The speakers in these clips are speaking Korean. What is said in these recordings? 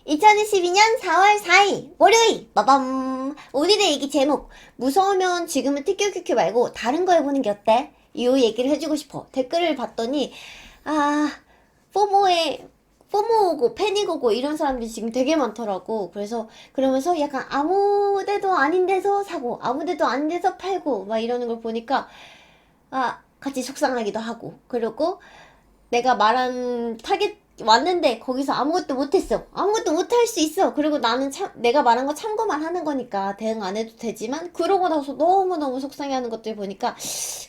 2022년 4월 4일 월요일 빠밤. 오늘의 얘기 제목, 무서우면 지금은 TQQQ 말고 다른 거 해보는 게 어때? 이 얘기를 해주고 싶어. 댓글을 봤더니 아 포모에 포모고 패닉오고 이런 사람들이 지금 되게 많더라고. 그래서 그러면서 약간 아무 데도 아닌 데서 사고 아무 데도 아닌 데서 팔고 막 이러는 걸 보니까 같이 속상하기도 하고, 그리고 내가 말한 타겟 왔는데 거기서 아무것도 못했어. 아무것도 못할 수 있어. 그리고 나는 내가 말한 거 참고만 하는 거니까 대응 안 해도 되지만, 그러고 나서 너무너무 속상해하는 것들 보니까,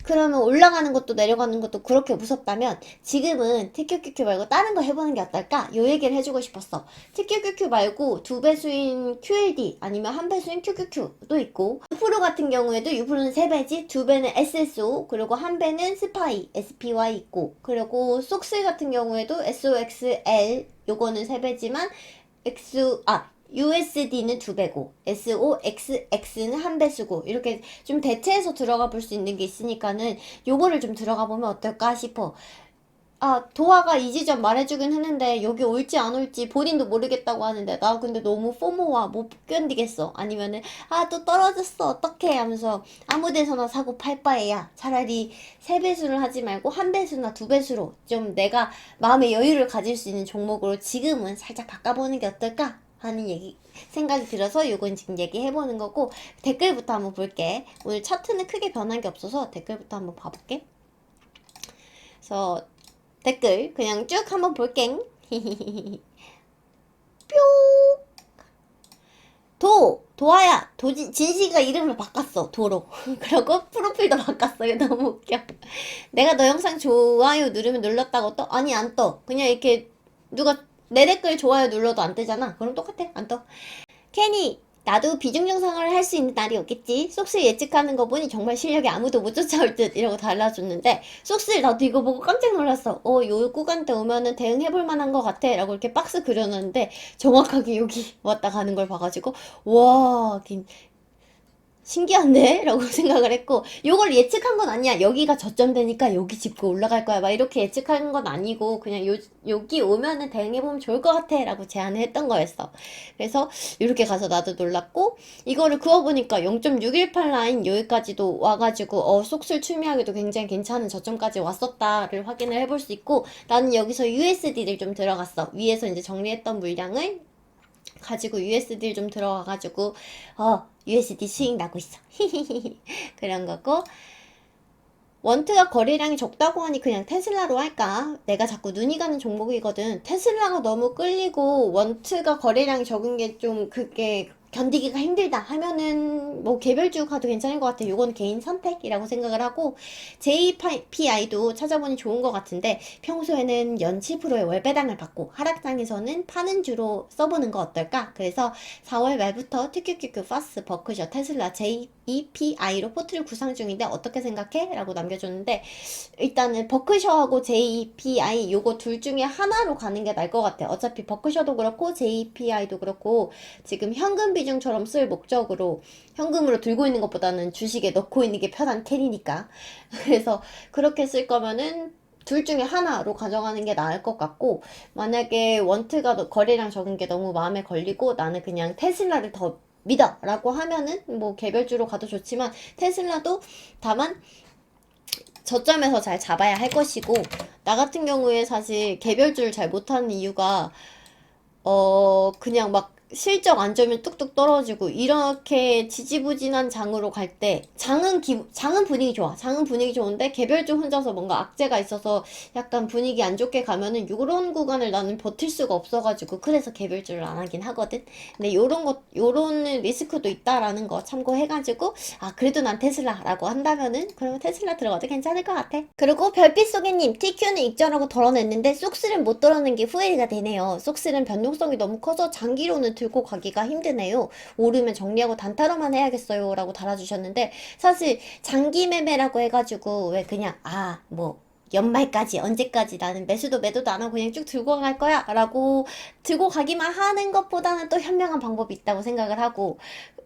그러면 올라가는 것도 내려가는 것도 그렇게 무섭다면 지금은 TQQQ 말고 다른 거 해보는 게 어떨까? 요 얘기를 해주고 싶었어. TQQQ 말고 두 배수인 QLD 아니면 한 배수인 QQQ도 있고, U 프로 같은 경우에도 U 프로는 세 배지, 두 배는 SSO, 그리고 한 배는 스파이 SPY 있고, 그리고 속스 같은 경우에도 SOXL 요거는 세 배지만 USD는 두 배고 SOXX는 한 배수고, 이렇게 좀 대체해서 들어가 볼 수 있는 게 있으니까는 요거를 좀 들어가 보면 어떨까 싶어. 도화가 이 지점 말해주긴 했는데 여기 올지 안 올지 본인도 모르겠다고 하는데, 나 근데 너무 포모와 못 견디겠어. 아니면은 또 떨어졌어 어떡해 하면서 아무 데서나 사고 팔 바에야 차라리 세 배수를 하지 말고 한 배수나 두 배수로 좀 내가 마음의 여유를 가질 수 있는 종목으로 지금은 살짝 바꿔보는 게 어떨까 하는 생각이 들어서 요건 지금 얘기해보는 거고. 댓글부터 한번 볼게. 오늘 차트는 크게 변한 게 없어서 댓글부터 한번 봐볼게. 그래서 댓글 그냥 쭉 한번 볼게. 뿅. 도아야, 진식이가 이름을 바꿨어, 도로. 그리고 프로필도 바꿨어. 이거 너무 웃겨. 내가 너 영상 좋아요 누르면 눌렀다고 떠? 아니, 안 떠. 그냥 이렇게 누가 내 댓글 좋아요 눌러도 안 뜨잖아. 그럼 똑같아, 안 떠. 케니, 나도 비중정상을 할 수 있는 날이 오겠지. 속스 예측하는 거 보니 정말 실력이 아무도 못 쫓아올 듯, 이러고 달라줬는데, 속스 나도 이거 보고 깜짝 놀랐어. 요 구간 때 오면은 대응해볼 만한 것 같아 라고 이렇게 박스 그려놨는데 정확하게 여기 왔다 가는 걸 봐가지고 와, 신기한데? 라고 생각을 했고, 요걸 예측한 건 아니야. 여기가 저점되니까 여기 짚고 올라갈 거야 막 이렇게 예측한 건 아니고, 그냥 여기 오면은 대응해보면 좋을 것 같아 라고 제안을 했던 거였어. 그래서 이렇게 가서 나도 놀랐고, 이거를 그어보니까 0.618 라인 여기까지도 와가지고 속술 추미하기도 굉장히 괜찮은 저점까지 왔었다를 확인을 해볼 수 있고, 나는 여기서 USD를 좀 들어갔어. 위에서 이제 정리했던 물량을 가지고 USD를 좀 들어가가지고 USD 수익 나고 있어. 그런 거고, 원트가 거래량이 적다고 하니 그냥 테슬라로 할까? 내가 자꾸 눈이 가는 종목이거든. 테슬라가 너무 끌리고 원트가 거래량이 적은 게 좀 그게 견디기가 힘들다 하면은 뭐 개별주 가도 괜찮은 것 같아. 요건 개인 선택이라고 생각을 하고, JPI도 찾아보니 좋은 것 같은데 평소에는 연 7%의 월배당을 받고 하락장에서는 파는 주로 써보는 거 어떨까? 그래서 4월 말부터 TQQQ, 파스, 버크셔, 테슬라, JEPI로 포트를 구상 중인데 어떻게 생각해? 라고 남겨줬는데, 일단은 버크셔하고 JPI 요거 둘 중에 하나로 가는 게 나을 것 같아. 어차피 버크셔도 그렇고 JPI도 그렇고 지금 현금 비중처럼 쓸 목적으로 현금으로 들고 있는 것보다는 주식에 넣고 있는 게 편한 캐리니까. 그래서 그렇게 쓸 거면은 둘 중에 하나로 가져가는 게 나을 것 같고, 만약에 원트가 거래량 적은 게 너무 마음에 걸리고 나는 그냥 테슬라를 더 믿어 라고 하면은 뭐 개별주로 가도 좋지만, 테슬라도 다만 저점에서 잘 잡아야 할 것이고, 나 같은 경우에 사실 개별주를 잘 못하는 이유가 그냥 막 실적 안 좋으면 뚝뚝 떨어지고 이렇게 지지부진한 장으로 갈 때, 장은 분위기 좋아. 장은 분위기 좋은데 개별주 혼자서 뭔가 악재가 있어서 약간 분위기 안 좋게 가면은 요런 구간을 나는 버틸 수가 없어가지고 그래서 개별주를 안 하긴 하거든. 근데 요런 리스크도 있다라는 거 참고해가지고 그래도 난 테슬라라고 한다면은 그러면 테슬라 들어가도 괜찮을 것 같아. 그리고 별빛 소개님, TQ는 익절하고 덜어냈는데 쏙슬은 못 덜어낸 게 후회가 되네요. 쏙슬은 변동성이 너무 커서 장기로는 들고 가기가 힘드네요. 오르면 정리하고 단타로만 해야겠어요 라고 달아주셨는데, 사실 장기 매매라고 해가지고 왜 그냥 뭐 연말까지 언제까지 나는 매도도 안 하고 그냥 쭉 들고 갈 거야 라고 들고 가기만 하는 것보다는 또 현명한 방법이 있다고 생각을 하고,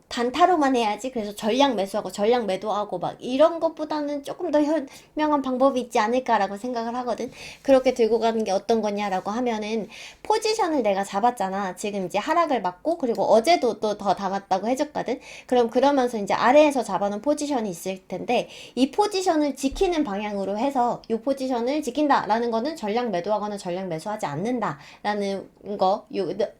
단타로만 해야지. 그래서 전량 매수하고 전량 매도하고 막 이런 것보다는 조금 더 현명한 방법이 있지 않을까라고 생각을 하거든. 그렇게 들고 가는 게 어떤 거냐라고 하면은 포지션을 내가 잡았잖아. 지금 이제 하락을 맞고 그리고 어제도 또 더 담았다고 해줬거든. 그럼 그러면서 이제 아래에서 잡아놓은 포지션이 있을 텐데 이 포지션을 지키는 방향으로 해서 이 포지션을 지킨다라는 거는 전량 매도하거나 전량 매수하지 않는다라는 거,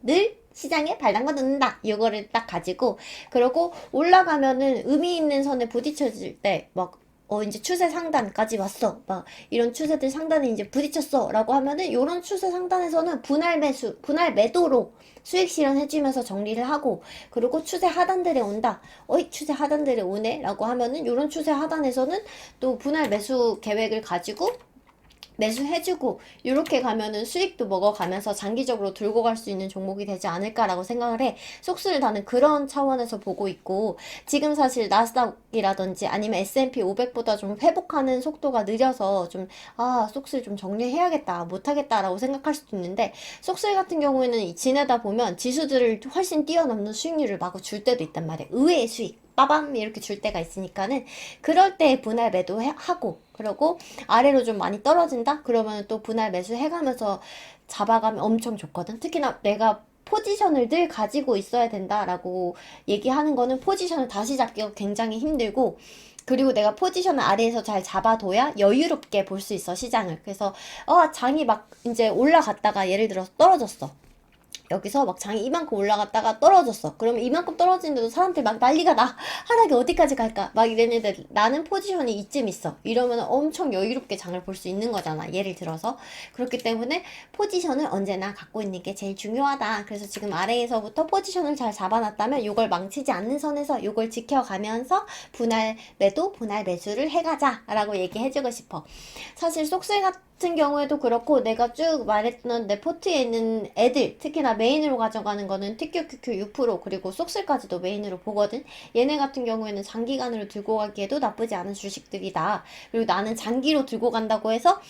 늘 시장에 발단거 넣는다. 이거를 딱 가지고 그러고 올라가면은 의미 있는 선에 부딪혀질 때 막 이제 추세 상단까지 왔어. 막 이런 추세들 상단에 이제 부딪혔어. 라고 하면은 요런 추세 상단에서는 분할 매수, 분할 매도로 수익 실현해주면서 정리를 하고 그리고 추세 하단들에 온다. 어이 추세 하단들에 오네. 라고 하면은 요런 추세 하단에서는 또 분할 매수 계획을 가지고 매수해주고 이렇게 가면은 수익도 먹어가면서 장기적으로 들고 갈 수 있는 종목이 되지 않을까라고 생각을 해. 속수를 다는 그런 차원에서 보고 있고 지금 사실 나스닥이라든지 아니면 S&P 500보다 좀 회복하는 속도가 느려서 좀 속수를 좀 정리해야겠다 못하겠다라고 생각할 수도 있는데 속수 같은 경우에는 지내다 보면 지수들을 훨씬 뛰어넘는 수익률을 마구 줄 때도 있단 말이야. 의외의 수익 빠밤 이렇게 줄 때가 있으니까는 그럴 때 분할 매도하고 그러고 아래로 좀 많이 떨어진다? 그러면 또 분할 매수 해가면서 잡아가면 엄청 좋거든. 특히나 내가 포지션을 늘 가지고 있어야 된다라고 얘기하는 거는 포지션을 다시 잡기가 굉장히 힘들고 그리고 내가 포지션을 아래에서 잘 잡아둬야 여유롭게 볼 수 있어 시장을. 그래서 장이 막 이제 올라갔다가 예를 들어서 떨어졌어. 여기서 막 장이 이만큼 올라갔다가 떨어졌어. 그러면 이만큼 떨어지는데도 사람들 막 난리가 나. 하락이 어디까지 갈까? 막 이랬는데 나는 포지션이 이쯤 있어. 이러면 엄청 여유롭게 장을 볼 수 있는 거잖아. 예를 들어서. 그렇기 때문에 포지션을 언제나 갖고 있는 게 제일 중요하다. 그래서 지금 아래에서부터 포지션을 잘 잡아놨다면 이걸 망치지 않는 선에서 이걸 지켜가면서 분할 매도, 분할 매수를 해가자. 라고 얘기해주고 싶어. 사실 속세 같은 경우에도 그렇고 내가 쭉 말했던 내 포트에 있는 애들 특히나 메인으로 가져가는 거는 TQQQ 6% 그리고 속슬까지도 메인으로 보거든. 얘네 같은 경우에는 장기간으로 들고 가기에도 나쁘지 않은 주식들이다. 그리고 나는 장기로 들고 간다고 해서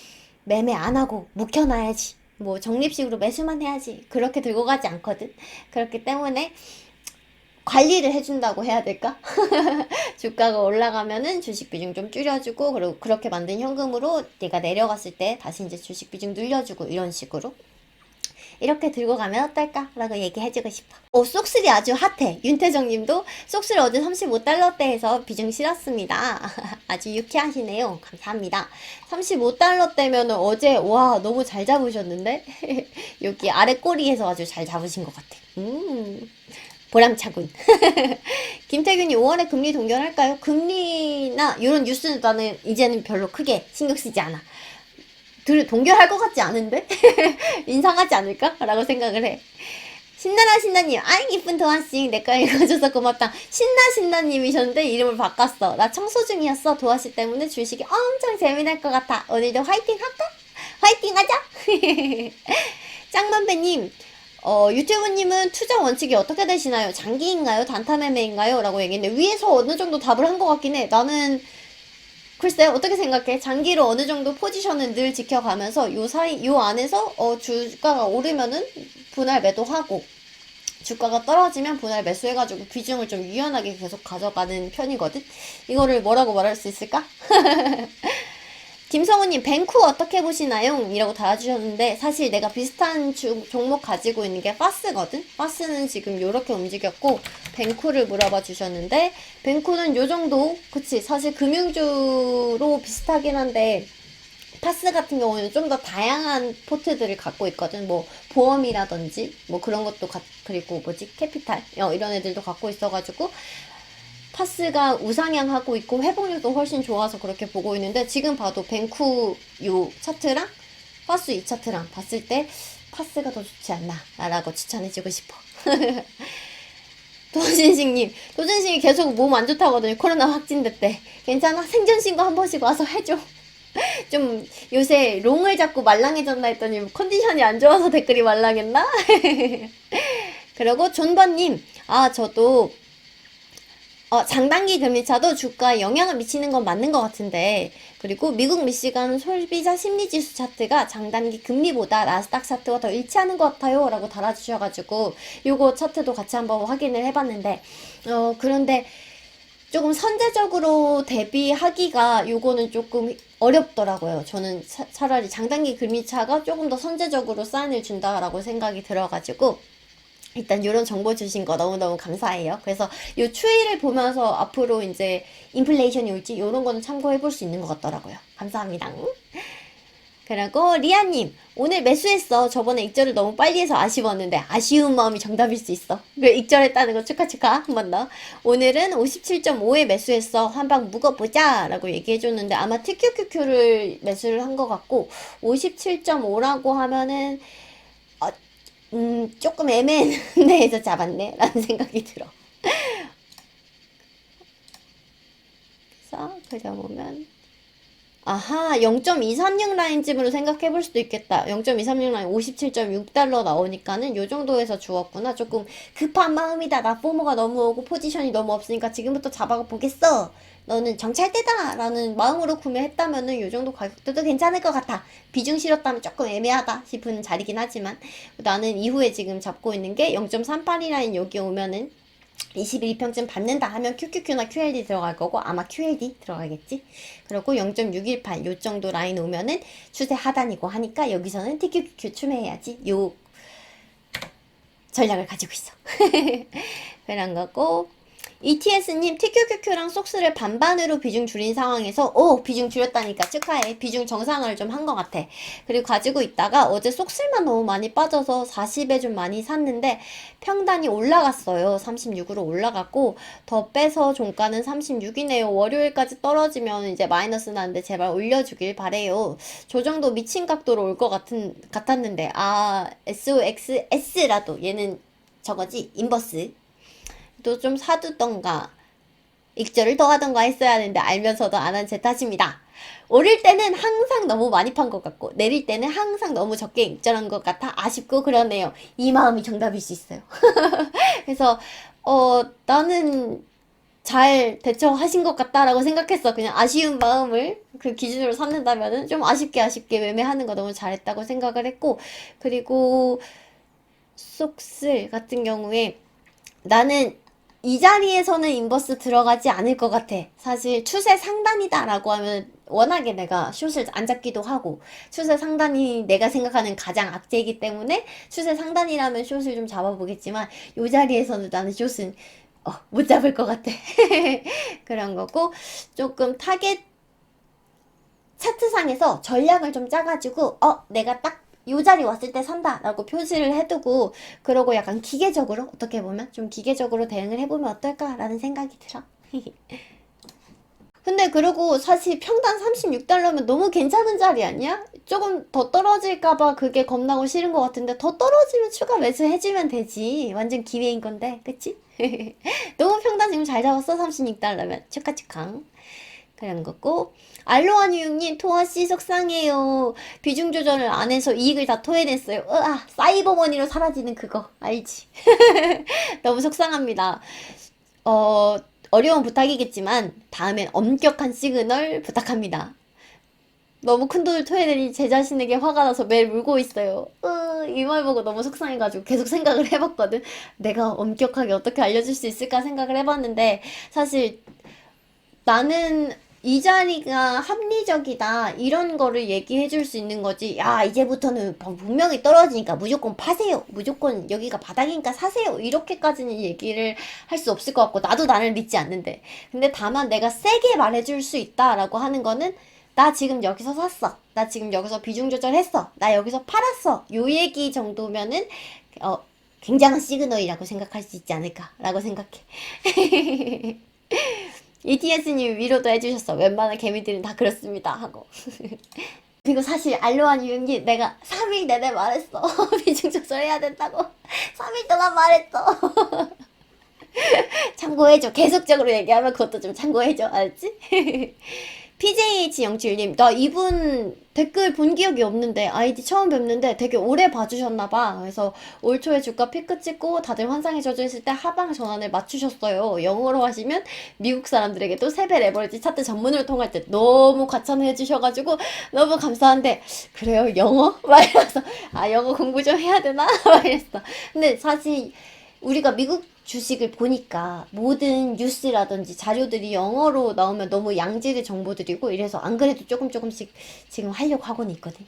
매매 안 하고 묵혀놔야지. 뭐 적립식으로 매수만 해야지. 그렇게 들고 가지 않거든. 그렇기 때문에 관리를 해준다고 해야 될까? 주가가 올라가면은 주식 비중 좀 줄여주고 그리고 그렇게 만든 현금으로 내가 내려갔을 때 다시 이제 주식 비중 늘려주고 이런 식으로 이렇게 들고 가면 어떨까? 라고 얘기해주고 싶어. 쏙슬이 아주 핫해. 윤태정 님도 쏙슬 어제 35달러대에서 비중 실었습니다. 아주 유쾌하시네요. 감사합니다. 35달러대면 어제, 와, 너무 잘 잡으셨는데? 여기 아래 꼬리에서 아주 잘 잡으신 것 같아. 보람차군. 김태균이 5월에 금리 동결할까요? 금리나 이런 뉴스는 나는 이제는 별로 크게 신경 쓰지 않아. 동결할 것 같지 않은데? 인상하지 않을까? 라고 생각을 해. 신나라 신나님, 아이 이쁜 도아씨 내거 읽어줘서 고맙다. 신나님이셨는데 이름을 바꿨어. 나 청소 중이었어. 도아씨 때문에 주식이 엄청 재미날 것 같아. 오늘도 화이팅 할까? 화이팅 하자. 짱만배님, 유튜브님은 투자 원칙이 어떻게 되시나요? 장기인가요? 단타 매매인가요? 라고 얘기했는데 위에서 어느 정도 답을 한 것 같긴 해. 나는 글쎄 어떻게 생각해? 장기로 어느 정도 포지션을 늘 지켜가면서 요 안에서 주가가 오르면은 분할 매도하고 주가가 떨어지면 분할 매수해가지고 비중을 좀 유연하게 계속 가져가는 편이거든. 이거를 뭐라고 말할 수 있을까? 김성우님, 뱅쿠 어떻게 보시나요? 이라고 달아주셨는데, 사실 내가 비슷한 종목 가지고 있는 게 파스거든? 파스는 지금 요렇게 움직였고, 뱅쿠를 물어봐 주셨는데, 뱅쿠는 요 정도? 그치. 사실 금융주로 비슷하긴 한데, 파스 같은 경우에는 좀 더 다양한 포트들을 갖고 있거든. 뭐, 보험이라든지, 뭐 그런 것도 그리고 뭐지? 캐피탈. 이런 애들도 갖고 있어가지고, 파스가 우상향하고 있고 회복률도 훨씬 좋아서 그렇게 보고 있는데 지금 봐도 뱅쿠 요 차트랑 파스 이 차트랑 봤을 때 파스가 더 좋지 않나 라고 추천해주고 싶어. 도진식이 계속 몸 안 좋다거든요. 코로나 확진됐대. 괜찮아? 생존신고 한 번씩 와서 해줘. 좀 요새 롱을 잡고 말랑해졌나 했더니 컨디션이 안 좋아서 댓글이 말랑했나? 그리고 존버님, 저도 장단기 금리차도 주가에 영향을 미치는 건 맞는 것 같은데 그리고 미국 미시간 소비자 심리지수 차트가 장단기 금리보다 나스닥 차트와 더 일치하는 것 같아요 라고 달아주셔가지고 요거 차트도 같이 한번 확인을 해봤는데 그런데 조금 선제적으로 대비하기가 요거는 조금 어렵더라고요. 저는 차라리 장단기 금리차가 조금 더 선제적으로 사인을 준다라고 생각이 들어가지고 일단 이런 정보 주신 거 너무너무 감사해요. 그래서 요 추이를 보면서 앞으로 이제 인플레이션이 올지 이런 거는 참고해 볼 수 있는 것 같더라고요. 감사합니다. 그리고 리아님 오늘 매수했어. 저번에 익절을 너무 빨리 해서 아쉬웠는데 아쉬운 마음이 정답일 수 있어. 그래 익절했다는 거 축하 한 번 더. 오늘은 57.5에 매수했어. 한 방 묵어보자 라고 얘기해줬는데 아마 TQQQ를 매수를 한 것 같고 57.5라고 하면은 조금 애매한 데에서 잡았네 라는 생각이 들어. 그래서 그려 보면 아하 0.236 라인쯤으로 생각해 볼 수도 있겠다. 0.236 라인 57.6달러 나오니까는 요 정도에서 주었구나. 조금 급한 마음이다. 나 포모가 너무 오고 포지션이 너무 없으니까 지금부터 잡아 보겠어. 너는 정찰대다 라는 마음으로 구매했다면은 요 정도 가격대도 괜찮을 것 같아. 비중 실었다면 조금 애매하다 싶은 자리긴 하지만 나는 이후에 지금 잡고 있는 게 0.38이 라인 여기 오면은 21평쯤 받는다 하면 QQQ나 QLD 들어갈 거고 아마 QLD 들어가겠지. 그리고 0.618 요 정도 라인 오면은 추세 하단이고 하니까 여기서는 TQQQ 추매해야지. 요 전략을 가지고 있어. 그런 거고 ETS님 TQQQ랑 속스를 반반으로 비중 줄인 상황에서 비중 줄였다니까 축하해. 비중 정상화를 좀 한 것 같아. 그리고 가지고 있다가 어제 속스만 너무 많이 빠져서 40에 좀 많이 샀는데 평단이 올라갔어요. 36으로 올라갔고 더 빼서 종가는 36이네요. 월요일까지 떨어지면 이제 마이너스 나는데 제발 올려주길 바래요. 저 정도 미친 각도로 올 것 같았는데 SOXS라도 얘는 저거지 인버스 또 좀 사두던가 익절을 더 하던가 했어야 하는데 알면서도 안 한 제 탓입니다. 오를 때는 항상 너무 많이 판 것 같고 내릴 때는 항상 너무 적게 익절한 것 같아 아쉽고 그러네요. 이 마음이 정답일 수 있어요. 그래서 나는 잘 대처하신 것 같다라고 생각했어. 그냥 아쉬운 마음을 그 기준으로 삼는다면은 좀 아쉽게 매매하는 거 너무 잘했다고 생각을 했고 그리고 속슬 같은 경우에 나는 이 자리에서는 인버스 들어가지 않을 것 같아. 사실 추세 상단이다 라고 하면 워낙에 내가 숏을 안 잡기도 하고 추세 상단이 내가 생각하는 가장 악재이기 때문에 추세 상단이라면 숏을 좀 잡아보겠지만 이 자리에서는 나는 숏은 못 잡을 것 같아. 그런 거고 조금 타겟 차트상에서 전략을 좀 짜가지고 내가 딱 요 자리 왔을 때 산다 라고 표시를 해두고 그러고 약간 기계적으로 어떻게 보면 좀 기계적으로 대응을 해보면 어떨까 라는 생각이 들어. 근데 그리고 사실 평단 36달러면 너무 괜찮은 자리 아니야? 조금 더 떨어질까봐 그게 겁나고 싫은 것 같은데 더 떨어지면 추가 매수해주면 되지. 완전 기회인 건데 그치? 너무 평단 지금 잘 잡았어 36달러면 축하 그런 거고 알로하 뉴욕님 토아씨 속상해요. 비중 조절을 안 해서 이익을 다 토해냈어요. 사이버머니로 사라지는 그거 알지? 너무 속상합니다. 어려운 부탁이겠지만 다음엔 엄격한 시그널 부탁합니다. 너무 큰 돈을 토해내니 제 자신에게 화가 나서 매일 울고 있어요. 이 말 보고 너무 속상해가지고 계속 생각을 해봤거든. 내가 엄격하게 어떻게 알려줄 수 있을까 생각을 해봤는데 사실 나는 이 자리가 합리적이다 이런 거를 얘기해 줄 수 있는 거지. 야 이제부터는 분명히 떨어지니까 무조건 파세요. 무조건 여기가 바닥이니까 사세요. 이렇게까지는 얘기를 할 수 없을 것 같고 나도 나를 믿지 않는데 근데 다만 내가 세게 말해줄 수 있다라고 하는 거는 나 지금 여기서 샀어. 나 지금 여기서 비중 조절했어. 나 여기서 팔았어. 요 얘기 정도면은 굉장한 시그널이라고 생각할 수 있지 않을까라고 생각해. ETS님 위로도 해주셨어. 웬만한 개미들은 다 그렇습니다 하고. 그리고 사실 알로하 뉴욕님 내가 3일 내내 말했어. 비중 조절해야 된다고 3일 동안 말했어. 참고해줘. 계속적으로 얘기하면 그것도 좀 참고해줘. 알았지? PJH07님, 나 이분 댓글 본 기억이 없는데, 아이디 처음 뵙는데 되게 오래 봐주셨나봐. 그래서 올 초에 주가 피크 찍고 다들 환상에 젖어 있을 때 하방 전환을 맞추셨어요. 영어로 하시면 미국 사람들에게도 세배 레버리지 차트 전문을 통할 때 너무 과찬해 주셔가지고 너무 감사한데, 그래요? 영어? 막 이래서, 아, 영어 공부 좀 해야 되나? 막 이랬어. 근데 사실 우리가 미국 주식을 보니까 모든 뉴스라든지 자료들이 영어로 나오면 너무 양질의 정보들이고 이래서 안 그래도 조금씩 지금 하려고 하고는 있거든.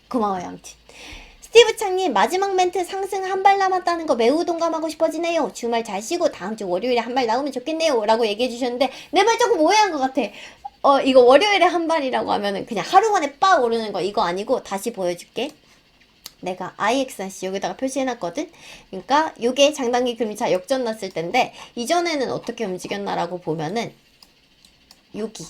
고마워요, 아무튼. 스티브 창님, 마지막 멘트 상승 한 발 남았다는 거 매우 동감하고 싶어지네요. 주말 잘 쉬고 다음 주 월요일에 한 발 나오면 좋겠네요. 라고 얘기해 주셨는데 내 말 조금 오해한 것 같아. 이거 월요일에 한 발이라고 하면은 그냥 하루 만에 빡 오르는 거 이거 아니고 다시 보여줄게. 내가 IXRC 여기다가 표시해놨거든. 그러니까 요게 장단기 금리차 역전 났을 텐데 이전에는 어떻게 움직였나라고 보면은 여기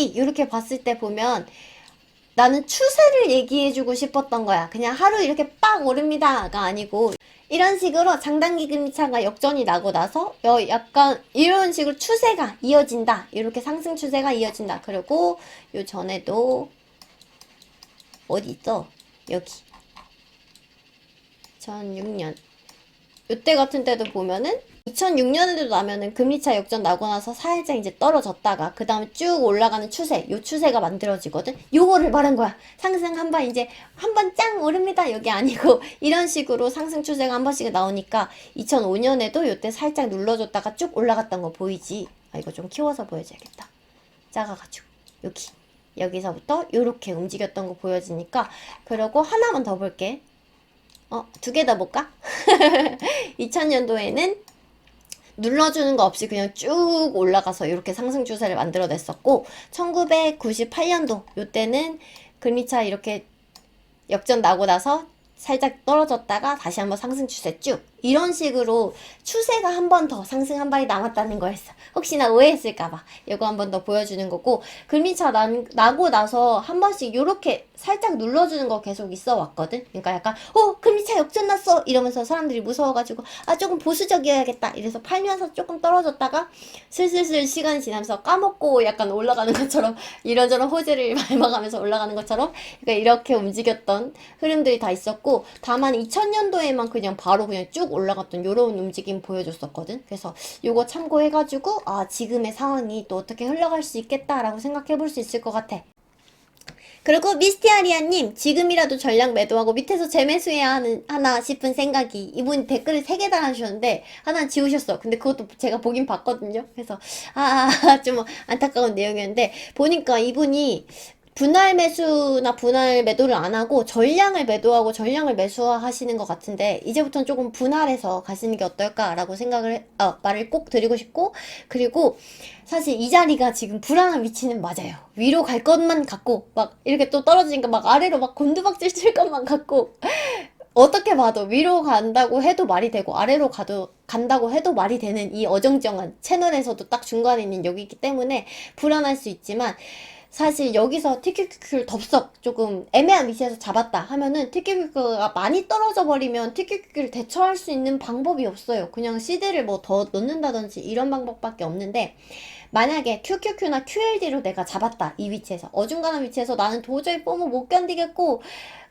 이렇게 봤을 때 보면 나는 추세를 얘기해주고 싶었던 거야. 그냥 하루 이렇게 빵 오릅니다가 아니고 이런 식으로 장단기 금리차가 역전이 나고 나서 약간 이런 식으로 추세가 이어진다. 이렇게 상승 추세가 이어진다. 그리고 요 전에도 어디 있어? 여기 2006년 이때 같은 때도 보면은 2006년에도 나면은 금리차 역전 나고 나서 살짝 이제 떨어졌다가 그 다음에 쭉 올라가는 추세, 요 추세가 만들어지거든. 요거를 말한 거야. 상승 한 번 이제 한 번 짱 오릅니다. 여기 아니고 이런 식으로 상승 추세가 한 번씩 나오니까 2005년에도 요때 살짝 눌러줬다가 쭉 올라갔던 거 보이지? 아, 이거 좀 키워서 보여줘야겠다. 작아가지고 여기서부터 요렇게 움직였던 거 보여지니까. 그리고 하나만 더 볼게. 두 개 더 볼까? 2000년도에는 눌러주는 거 없이 그냥 쭉 올라가서 이렇게 상승 추세를 만들어냈었고 1998년도 요때는 금리차 이렇게 역전 나고 나서 살짝 떨어졌다가 다시 한번 상승 추세 쭉 이런 식으로 추세가 한 번 더 상승 한 발이 남았다는 거였어. 혹시나 오해했을까봐 이거 한 번 더 보여주는 거고 금리차 나고 나서 한 번씩 요렇게 살짝 눌러주는 거 계속 있어 왔거든. 그러니까 약간 금리차 역전 났어 이러면서 사람들이 무서워가지고 아 조금 보수적이어야겠다 이래서 팔면서 조금 떨어졌다가 슬슬 시간이 지나면서 까먹고 약간 올라가는 것처럼 이런저런 호재를 밟아가면서 올라가는 것처럼 그러니까 이렇게 움직였던 흐름들이 다 있었고 다만 2000년도에만 그냥 바로 그냥 쭉 올라갔던 요런 움직임 보여줬었거든. 그래서 요거 참고해가지고 아 지금의 상황이 또 어떻게 흘러갈 수 있겠다라고 생각해볼 수 있을 것 같아. 그리고 미스티아리아님 지금이라도 전량 매도하고 밑에서 재매수해야 하나 싶은 생각이 이분 댓글을 3개 달아주셨는데 하나는 지우셨어. 근데 그것도 제가 보긴 봤거든요. 그래서 좀 안타까운 내용이었는데 보니까 이분이 분할 매수나 분할 매도를 안 하고 전량을 매도하고 전량을 매수하시는 것 같은데 이제부터는 조금 분할해서 가시는 게 어떨까라고 말을 꼭 드리고 싶고 그리고 사실 이 자리가 지금 불안한 위치는 맞아요. 위로 갈 것만 같고 막 이렇게 또 떨어지니까 막 아래로 막 곤두박질 칠 것만 같고 어떻게 봐도 위로 간다고 해도 말이 되고 아래로 간다고 해도 말이 되는 이 어정쩡한 채널에서도 딱 중간에 있는 여기이기 때문에 불안할 수 있지만 사실 여기서 TQQQ를 덥석 조금 애매한 위치에서 잡았다 하면은 TQQQ가 많이 떨어져 버리면 TQQQ를 대처할 수 있는 방법이 없어요. 그냥 CD를 뭐 더 넣는다든지 이런 방법밖에 없는데 만약에 QQQ나 QLD로 내가 잡았다 이 위치에서 어중간한 위치에서 나는 도저히 뽀모 못 견디겠고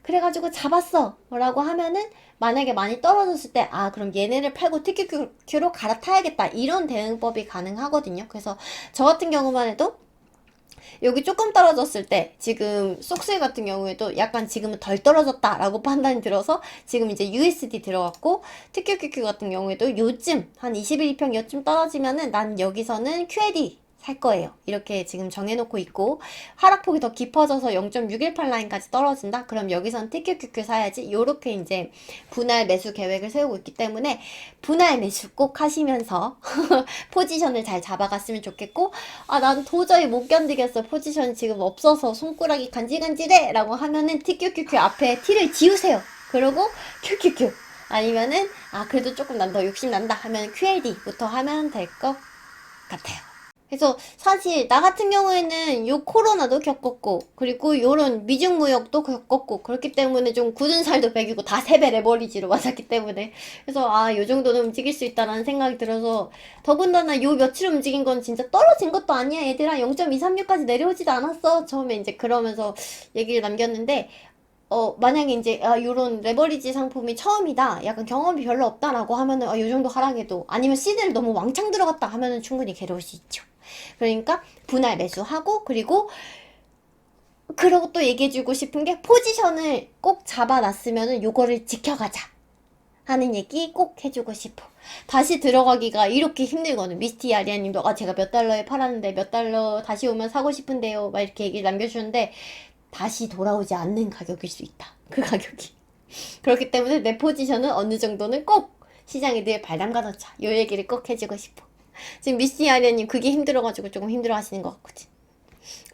그래가지고 잡았어 라고 하면은 만약에 많이 떨어졌을 때 그럼 얘네를 팔고 TQQQ로 갈아타야겠다 이런 대응법이 가능하거든요. 그래서 저 같은 경우만 해도 여기 조금 떨어졌을 때 지금 속수이 같은 경우에도 약간 지금은 덜 떨어졌다 라고 판단이 들어서 지금 이제 USD 들어갔고 TQQQ 같은 경우에도 요즘 한 21, 2평 요쯤 떨어지면은 난 여기서는 QAD 살 거예요. 이렇게 지금 정해놓고 있고 하락폭이 더 깊어져서 0.618 라인까지 떨어진다? 그럼 여기선 TQQQ 사야지. 요렇게 이제 분할 매수 계획을 세우고 있기 때문에 분할 매수 꼭 하시면서 포지션을 잘 잡아갔으면 좋겠고 난 도저히 못 견디겠어. 포지션이 지금 없어서 손가락이 간질간질해 라고 하면은 TQQQ 앞에 T를 지우세요. 그리고 QQQ 아니면은 그래도 조금 난 더 욕심난다 하면 QLD부터 하면 될 것 같아요. 그래서 사실 나 같은 경우에는 요 코로나도 겪었고 그리고 요런 미중무역도 겪었고 그렇기 때문에 좀 굳은 살도 배기고 다 3배 레버리지로 맞았기 때문에 그래서 아 요 정도는 움직일 수 있다라는 생각이 들어서 더군다나 요 며칠 움직인 건 진짜 떨어진 것도 아니야 얘들아 0.236까지 내려오지도 않았어 처음에 이제 그러면서 얘기를 남겼는데 만약에 이제, 요런 레버리지 상품이 처음이다. 약간 경험이 별로 없다라고 하면은, 요 정도 하락해도, 아니면 시드를 너무 왕창 들어갔다 하면은 충분히 괴로울 수 있죠. 그러니까, 분할 매수하고, 그러고 또 얘기해주고 싶은 게, 포지션을 꼭 잡아놨으면은 요거를 지켜가자. 하는 얘기 꼭 해주고 싶어. 다시 들어가기가 이렇게 힘들거든. 미스티 아리아님도, 제가 몇 달러에 팔았는데, 몇 달러 다시 오면 사고 싶은데요. 막 이렇게 얘기를 남겨주는데, 다시 돌아오지 않는 가격일 수 있다. 그 가격이. 그렇기 때문에 내 포지션은 어느 정도는 꼭 시장에 늘 발담가 놓자. 요 얘기를 꼭 해주고 싶어. 지금 미스티 아리아님 그게 힘들어가지고 조금 힘들어 하시는 것 같거든.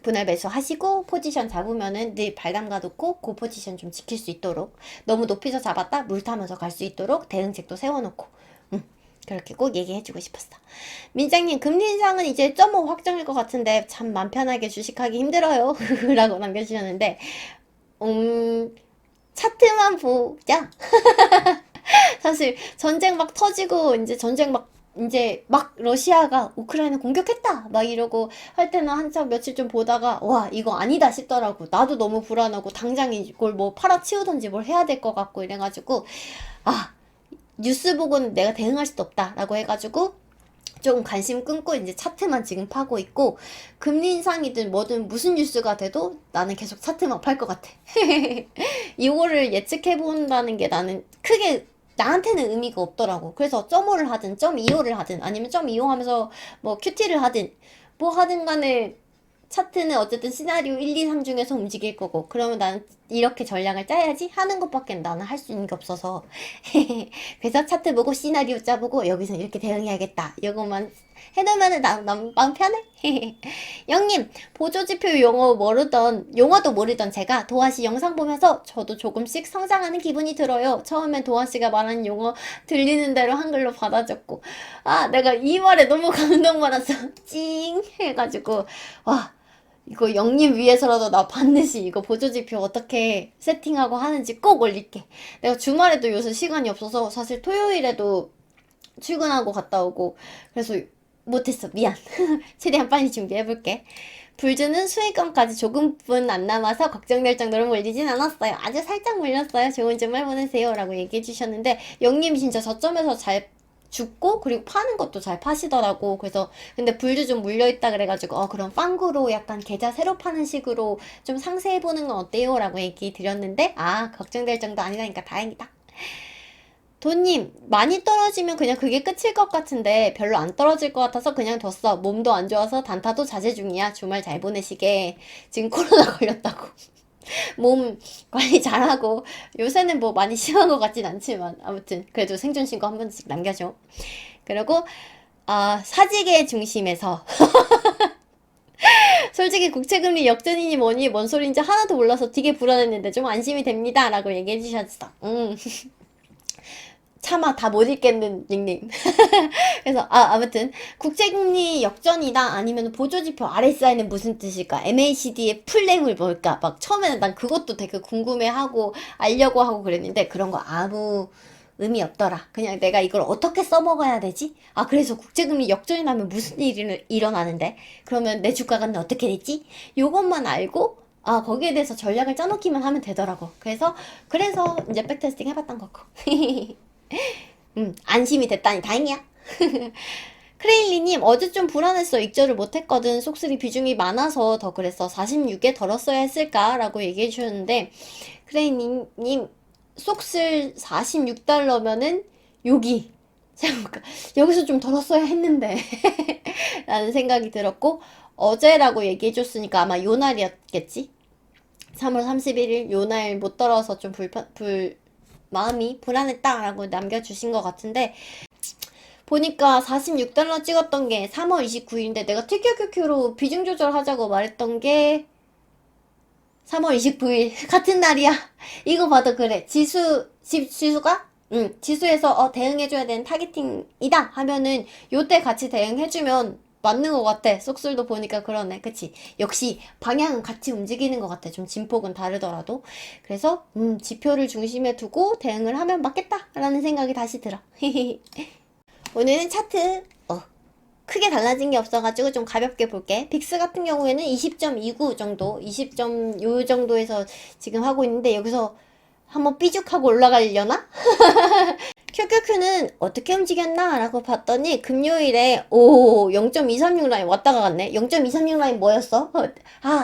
분할 매수하시고 포지션 잡으면은 늘 발담가 놓고 그 포지션 좀 지킬 수 있도록 너무 높이서 잡았다 물 타면서 갈 수 있도록 대응책도 세워놓고 그렇게 꼭 얘기해주고 싶었어. 민장님, 금리 인상은 이제 1.5 확정일 것 같은데, 참 맘 편하게 주식하기 힘들어요. 라고 남겨주셨는데, 차트만 보자. 사실, 전쟁 막 터지고, 이제 막 러시아가 우크라이나 공격했다! 막 이러고 할 때는 한참 며칠 좀 보다가, 와, 이거 아니다 싶더라고. 나도 너무 불안하고, 당장 이걸 뭐 팔아치우던지 뭘 해야 될 것 같고 이래가지고, 뉴스 보고는 내가 대응할 수도 없다라고 해가지고 조금 관심 끊고 이제 차트만 지금 파고 있고 금리 인상이든 뭐든 무슨 뉴스가 돼도 나는 계속 차트만 팔 것 같아. 이거를 예측해 본다는 게 나는 크게 나한테는 의미가 없더라고. 그래서 0.5를 하든 0.25를 하든 아니면 0.25 하면서 뭐 QT를 하든 뭐 하든 간에 차트는 어쨌든 시나리오 1, 2, 3 중에서 움직일 거고 그러면 나는 이렇게 전략을 짜야지 하는 것밖에 나는 할 수 있는 게 없어서 그래서 차트 보고 시나리오 짜보고 여기서 이렇게 대응해야겠다 이것만 해놓으면은 난 마음 편해. 영님 보조지표 용어도 모르던 제가 도화씨 영상 보면서 저도 조금씩 성장하는 기분이 들어요. 처음엔 도화씨가 말하는 용어 들리는 대로 한글로 받아줬고 내가 이 말에 너무 감동받았어. 찡 해가지고 와 이거 영님 위해서라도 나 반드시 이거 보조지표 어떻게 세팅하고 하는지 꼭 올릴게. 내가 주말에도 요새 시간이 없어서 사실 토요일에도 출근하고 갔다 오고 그래서 못했어. 미안. 최대한 빨리 준비해볼게. 불주는 수익금까지 조금뿐 안 남아서 걱정될 정도로 몰리진 않았어요. 아주 살짝 몰렸어요. 좋은 주말 보내세요. 라고 얘기해주셨는데 영님이 진짜 저점에서 잘 죽고 그리고 파는 것도 잘 파시더라고. 그래서 근데 불도 좀 물려있다 그래가지고 그럼 빵구로 약간 계좌 새로 파는 식으로 좀 상세해보는 건 어때요? 라고 얘기 드렸는데 걱정될 정도 아니라니까 다행이다. 돈님 많이 떨어지면 그냥 그게 끝일 것 같은데 별로 안 떨어질 것 같아서 그냥 뒀어. 몸도 안 좋아서 단타도 자제 중이야. 주말 잘 보내시게. 지금 코로나 걸렸다고. 몸 관리 잘하고 요새는 뭐 많이 심한 것 같진 않지만 아무튼 그래도 생존 신고 한 번씩 남겨줘. 그리고 사직의 중심에서 솔직히 국채금리 역전이니 뭐니 뭔 소리인지 하나도 몰라서 되게 불안했는데 좀 안심이 됩니다 라고 얘기해 주셨어. 차마 다 못 읽겠는 닉네임. 그래서 아무튼 국채금리 역전이다 아니면 보조지표 RSI는 무슨 뜻일까? MACD의 풀네임을 뭘까? 막 처음에는 난 그것도 되게 궁금해하고 알려고 하고 그랬는데 그런 거 아무 의미 없더라. 그냥 내가 이걸 어떻게 써먹어야 되지? 그래서 국제금리 역전이 나면 무슨 일이 일어나는데? 그러면 내 주가는 어떻게 됐지? 요것만 알고 거기에 대해서 전략을 짜놓기만 하면 되더라고. 그래서 이제 백테스팅 해봤던 거고. 안심이 됐다니 다행이야. 크레일리님 어제 좀 불안했어. 익절을 못했거든. 속쓰리 비중이 많아서 더 그랬어. 46에 덜었어야 했을까? 라고 얘기해 주셨는데 크레일리님 속슬 46달러면은 잠깐 여기서 좀 덜었어야 했는데 라는 생각이 들었고 어제라고 얘기해 줬으니까 아마 요 날이었겠지. 3월 31일 요 날 못 떨어서 좀 마음이 불안했다라고 남겨주신 것 같은데 보니까 46달러 찍었던 게 3월 29일인데 내가 TQQQ로 비중 조절하자고 말했던 게 3월 29일 같은 날이야. 이거 봐도 그래. 지수가 지수에서 대응해줘야 되는 타겟팅이다 하면은 요때 같이 대응해주면 맞는 것 같아. 속술도 보니까 그러네. 그치? 역시 방향은 같이 움직이는 것 같아. 좀 진폭은 다르더라도. 그래서 지표를 중심에 두고 대응을 하면 맞겠다라는 생각이 다시 들어. 오늘은 차트 크게 달라진 게 없어가지고 좀 가볍게 볼게. 빅스 같은 경우에는 20.29 정도, 20점 요 정도에서 지금 하고 있는데 여기서 한번 삐죽하고 올라가려나? QQQ는 어떻게 움직였나? 라고 봤더니 금요일에 0.236 라인 왔다가 갔네. 0.236 라인 뭐였어?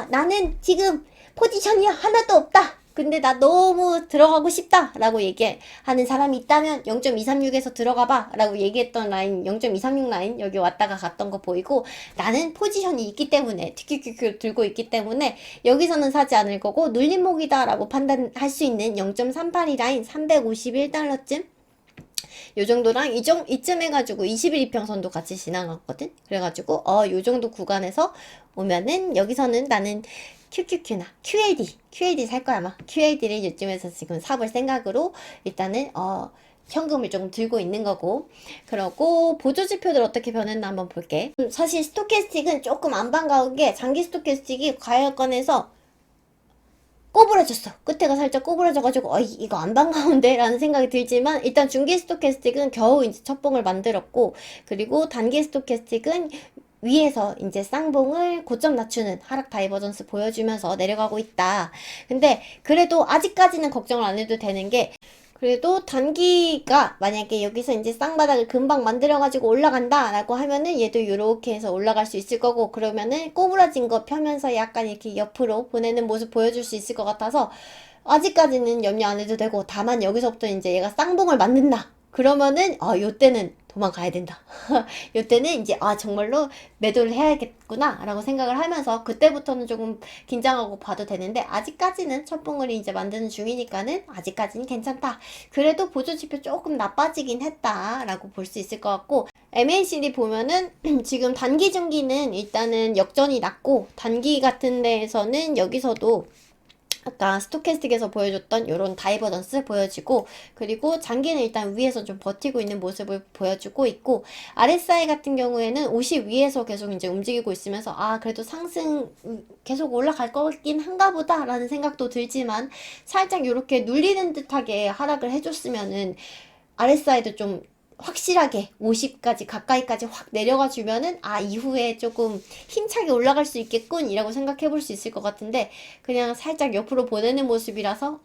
나는 지금 포지션이 하나도 없다. 근데 나 너무 들어가고 싶다 라고 얘기하는 사람이 있다면 0.236에서 들어가봐 라고 얘기했던 라인 0.236 라인 여기 왔다가 갔던 거 보이고, 나는 포지션이 있기 때문에 TQQQ를 들고 있기 때문에 여기서는 사지 않을 거고 눌림목이다 라고 판단할 수 있는 0.382 라인 351달러쯤 요 정도랑 이쯤 해가지고 21 이평선도 같이 지나갔거든. 그래가지고 요 정도 구간에서 오면은 여기서는 나는 QQQ나 QAD 살 거야 아마. QAD를 요즘에서 지금 사볼 생각으로 일단은 현금을 조금 들고 있는 거고. 그러고 보조지표들 어떻게 변했나 한번 볼게. 사실 스토캐스틱은 조금 안 반가운 게 장기 스토캐스틱이 과열권에서 꼬부라졌어. 끝에가 살짝 꼬부라져가지고 이거 안 반가운데? 라는 생각이 들지만, 일단 중기 스토캐스틱은 겨우 이제 첫봉을 만들었고, 그리고 단기 스토캐스틱은 위에서 이제 쌍봉을 고점 낮추는 하락 다이버전스 보여주면서 내려가고 있다. 근데 그래도 아직까지는 걱정을 안 해도 되는 게, 그래도 단기가 만약에 여기서 이제 쌍바닥을 금방 만들어가지고 올라간다 라고 하면은 얘도 이렇게 해서 올라갈 수 있을 거고, 그러면은 꼬부라진 거 펴면서 약간 이렇게 옆으로 보내는 모습 보여줄 수 있을 것 같아서 아직까지는 염려 안 해도 되고, 다만 여기서부터 이제 얘가 쌍봉을 만든다 그러면은 요때는 도망가야 된다. 요때는 이제 정말로 매도를 해야겠구나 라고 생각을 하면서 그때부터는 조금 긴장하고 봐도 되는데, 아직까지는 첫봉을 이제 만드는 중이니까는 아직까지는 괜찮다. 그래도 보조지표 조금 나빠지긴 했다 라고 볼 수 있을 것 같고, MACD 보면은 지금 단기 중기는 일단은 역전이 났고, 단기 같은 데에서는 여기서도 아까 스토캐스틱에서 보여줬던 요런 다이버전스 보여지고, 그리고 장기는 일단 위에서 좀 버티고 있는 모습을 보여주고 있고, RSI 같은 경우에는 50 위에서 계속 이제 움직이고 있으면서 그래도 상승 계속 올라갈 거긴 한가 보다 라는 생각도 들지만, 살짝 요렇게 눌리는 듯하게 하락을 해줬으면은 RSI도 좀 확실하게 50까지 가까이까지 확 내려가 주면은 이후에 조금 힘차게 올라갈 수 있겠군 이라고 생각해 볼 수 있을 것 같은데, 그냥 살짝 옆으로 보내는 모습이라서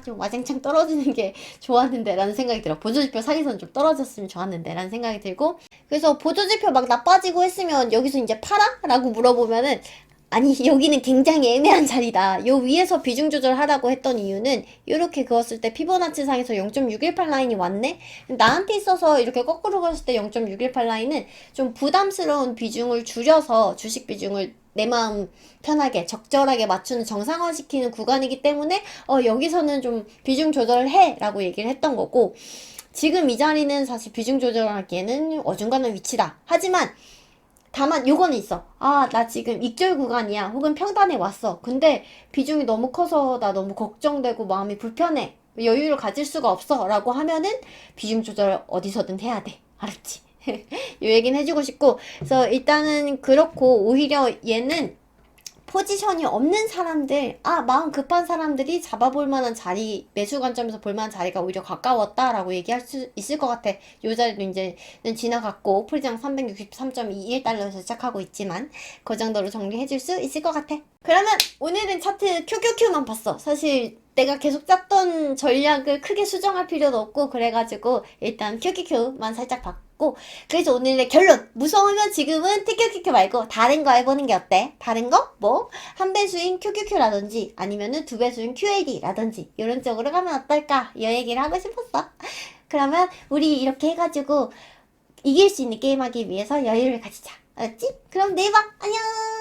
좀 와장창 떨어지는 게 좋았는데 라는 생각이 들어. 보조지표 사기선 좀 떨어졌으면 좋았는데 라는 생각이 들고, 그래서 보조지표 막 나빠지고 했으면 여기서 이제 팔아? 라고 물어보면은 아니, 여기는 굉장히 애매한 자리다. 요 위에서 비중 조절하라고 했던 이유는 이렇게 그었을 때 피보나치 상에서 0.618 라인이 왔네? 나한테 있어서 이렇게 거꾸로 그었을 때 0.618 라인은 좀 부담스러운 비중을 줄여서 주식 비중을 내 마음 편하게 적절하게 맞추는, 정상화시키는 구간이기 때문에 여기서는 좀 비중 조절을 해 라고 얘기를 했던 거고, 지금 이 자리는 사실 비중 조절하기에는 어중간한 위치다. 하지만 다만 요거는 있어. 나 지금 익절 구간이야. 혹은 평단에 왔어. 근데 비중이 너무 커서 나 너무 걱정되고 마음이 불편해. 여유를 가질 수가 없어. 라고 하면은 비중 조절 어디서든 해야 돼. 알았지? 요 얘기는 해주고 싶고. 그래서 일단은 그렇고, 오히려 얘는 포지션이 없는 사람들, 마음 급한 사람들이 잡아볼 만한 자리, 매수 관점에서 볼 만한 자리가 오히려 가까웠다라고 얘기할 수 있을 것 같아. 요 자리도 이제는 지나갔고, 풀장 363.21달러에서 시작하고 있지만, 그 정도로 정리해줄 수 있을 것 같아. 그러면 오늘은 차트 QQQ만 봤어. 사실 내가 계속 짰던 전략을 크게 수정할 필요도 없고, 그래가지고 일단 QQQ만 살짝 봤고, 그래서 오늘의 결론! 무서우면 지금은 TQQQ 말고 다른 거 해보는 게 어때? 다른 거? 뭐? 한 배수인 QQQ라든지 아니면은 두 배수인 QAD라든지 이런 쪽으로 가면 어떨까? 이 얘기를 하고 싶었어. 그러면 우리 이렇게 해가지고 이길 수 있는 게임하기 위해서 여유를 가지자. 알았지? 그럼 내일 봐! 안녕!